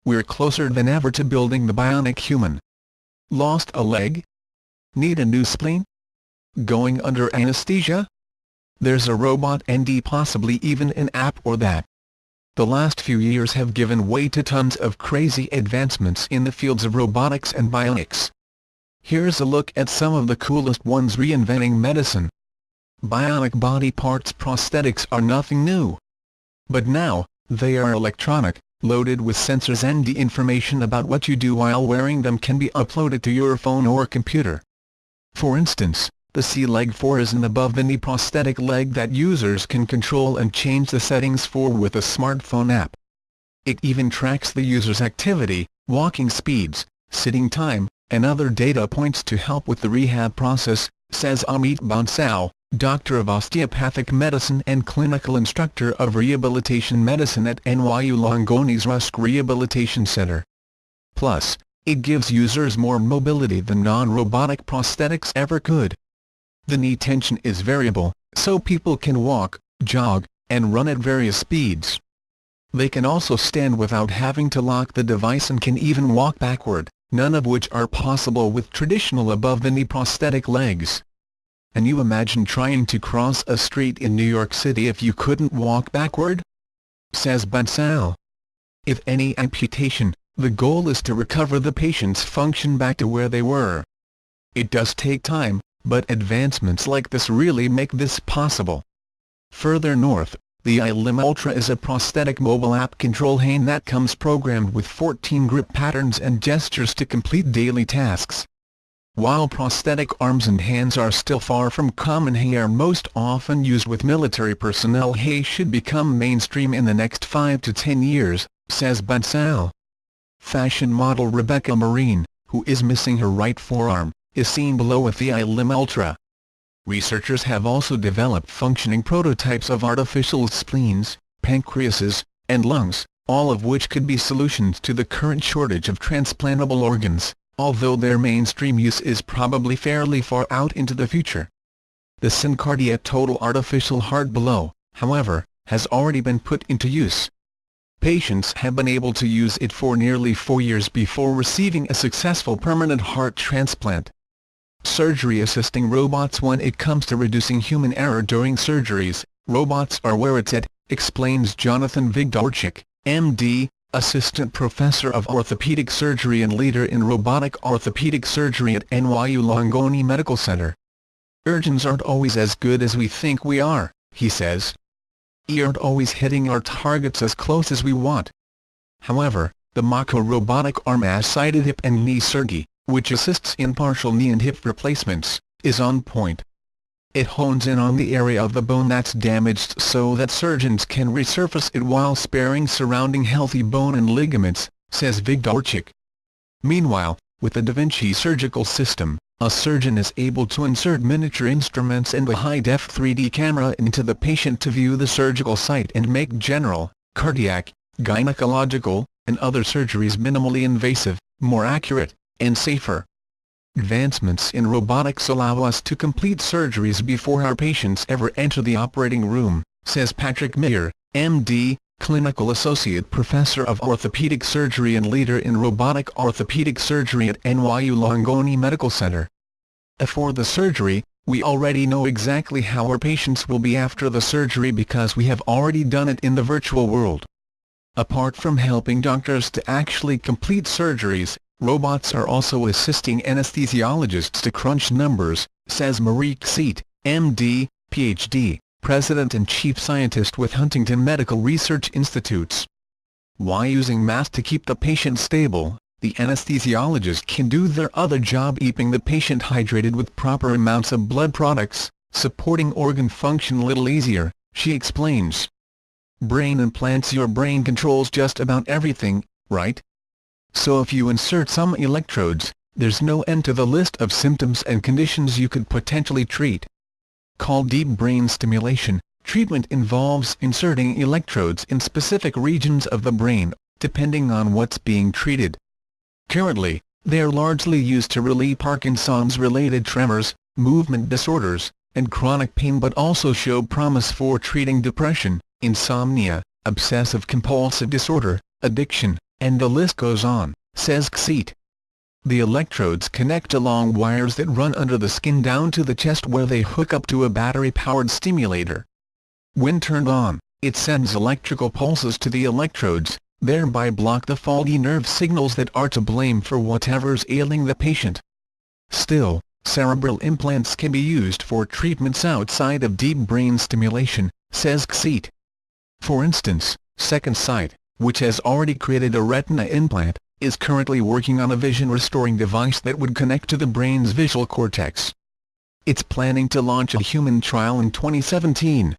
we're closer than ever to building the bionic human. Lost a leg? Need a new spleen? Going under anesthesia? There's a robot and possibly even an app or that. The last few years have given way to tons of crazy advancements in the fields of robotics and bionics. Here's a look at some of the coolest ones reinventing medicine. Bionic body parts prosthetics are nothing new. But now, they are electronic, loaded with sensors, and the information about what you do while wearing them can be uploaded to your phone or computer. For instance, the C-Leg 4 is an above-the-knee prosthetic leg that users can control and change the settings for with a smartphone app. It even tracks the user's activity, walking speeds, sitting time, and other data points to help with the rehab process, says Amit Bansal, Doctor of Osteopathic Medicine and Clinical Instructor of Rehabilitation Medicine at NYU Langoni's Rusk Rehabilitation Center. Plus, it gives users more mobility than non-robotic prosthetics ever could. The knee tension is variable, so people can walk, jog, and run at various speeds. They can also stand without having to lock the device and can even walk backward, none of which are possible with traditional above-the-knee prosthetic legs. Can you imagine trying to cross a street in New York City if you couldn't walk backward? Says Bansal. If any amputation, the goal is to recover the patient's function back to where they were. It does take time, but advancements like this really make this possible. Further north, the iLim Ultra is a prosthetic mobile app control hand that comes programmed with 14 grip patterns and gestures to complete daily tasks. While prosthetic arms and hands are still far from common, they are most often used with military personnel. They should become mainstream in the next 5 to 10 years, says Bansal. Fashion model Rebecca Marine, who is missing her right forearm, is seen below with the iLim Ultra. Researchers have also developed functioning prototypes of artificial spleens, pancreases, and lungs, all of which could be solutions to the current shortage of transplantable organs, although their mainstream use is probably fairly far out into the future. The Syncardia total artificial heart below, however, has already been put into use. Patients have been able to use it for nearly 4 years before receiving a successful permanent heart transplant. Surgery-assisting robots. When it comes to reducing human error during surgeries, robots are where it's at, explains Jonathan Vigdorchik, M.D., Assistant Professor of Orthopedic Surgery and leader in robotic orthopedic surgery at NYU Langone Medical Center. Surgeons aren't always as good as we think we are, he says. We aren't always hitting our targets as close as we want. However, the Mako robotic arm-assisted hip and knee surgery, which assists in partial knee and hip replacements, is on point. It hones in on the area of the bone that's damaged so that surgeons can resurface it while sparing surrounding healthy bone and ligaments, says Vigdorchik. Meanwhile, with the Da Vinci surgical system, a surgeon is able to insert miniature instruments and a high-def 3D camera into the patient to view the surgical site and make general, cardiac, gynecological, and other surgeries minimally invasive, more accurate, and safer. Advancements in robotics allow us to complete surgeries before our patients ever enter the operating room, says Patrick Meyer, M.D., Clinical Associate Professor of Orthopedic Surgery and leader in robotic orthopedic surgery at NYU Langone Medical Center. Before the surgery, we already know exactly how our patients will be after the surgery because we have already done it in the virtual world. Apart from helping doctors to actually complete surgeries, robots are also assisting anesthesiologists to crunch numbers, says Marique Seat, M.D., Ph.D., President and Chief Scientist with Huntington Medical Research Institutes. While using math to keep the patient stable, the anesthesiologist can do their other job, keeping the patient hydrated with proper amounts of blood products, supporting organ function a little easier, she explains. Brain implants. Your brain controls just about everything, right? So if you insert some electrodes, there's no end to the list of symptoms and conditions you could potentially treat. Called deep brain stimulation, treatment involves inserting electrodes in specific regions of the brain, depending on what's being treated. Currently, they are largely used to relieve Parkinson's-related tremors, movement disorders, and chronic pain, but also show promise for treating depression, insomnia, obsessive-compulsive disorder, addiction, And the list goes on, says Xeet. The electrodes connect along wires that run under the skin down to the chest where they hook up to a battery-powered stimulator. When turned on, it sends electrical pulses to the electrodes, thereby block the faulty nerve signals that are to blame for whatever's ailing the patient. Still, cerebral implants can be used for treatments outside of deep brain stimulation, says Xeet. For instance, Second Sight, which has already created a retina implant, is currently working on a vision-restoring device that would connect to the brain's visual cortex. It's planning to launch a human trial in 2017.